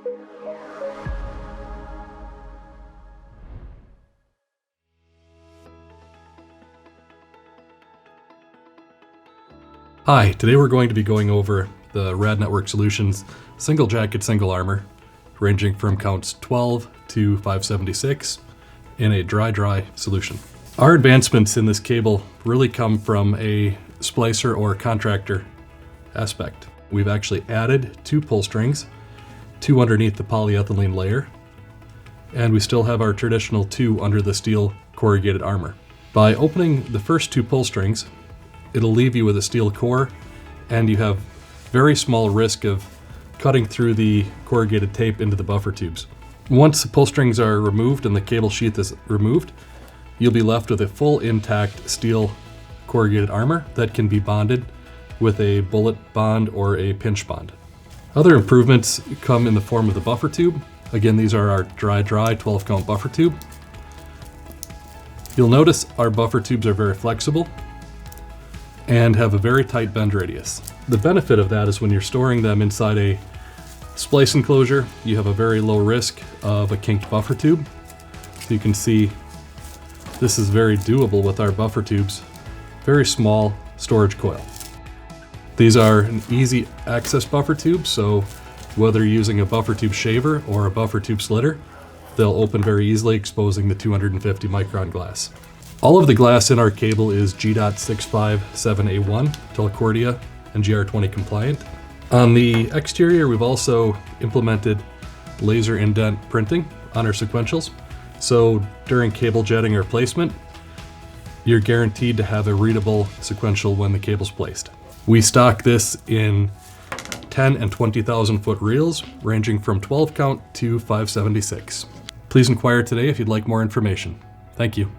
Hi, today we're going to be going over the Rad Network Solutions single jacket, single armor, ranging from counts 12 to 576 in a dry solution. Our advancements in this cable really come from a splicer or contractor aspect. We've actually added 2 pull strings, 2 underneath the polyethylene layer, and we still have our traditional 2 under the steel corrugated armor. By opening the first 2 pull strings, it'll leave you with a steel core, and you have very small risk of cutting through the corrugated tape into the buffer tubes. Once the pull strings are removed and the cable sheath is removed, you'll be left with a full intact steel corrugated armor that can be bonded with a bullet bond or a pinch bond. Other improvements come in the form of the buffer tube. Again, these are our dry 12 count buffer tube. You'll notice our buffer tubes are very flexible and have a very tight bend radius. The benefit of that is when you're storing them inside a splice enclosure, you have a very low risk of a kinked buffer tube. So you can see this is very doable with our buffer tubes. Very small storage coil. These are an easy access buffer tube, so whether you're using a buffer tube shaver or a buffer tube slitter, they'll open very easily, exposing the 250 micron glass. All of the glass in our cable is G.657A1, Telcordia, and GR20 compliant. On the exterior, we've also implemented laser indent printing on our sequentials. So during cable jetting or placement, you're guaranteed to have a readable sequential when the cable's placed. We stock this in 10 and 20,000 foot reels, ranging from 12 count to 576. Please inquire today if you'd like more information. Thank you.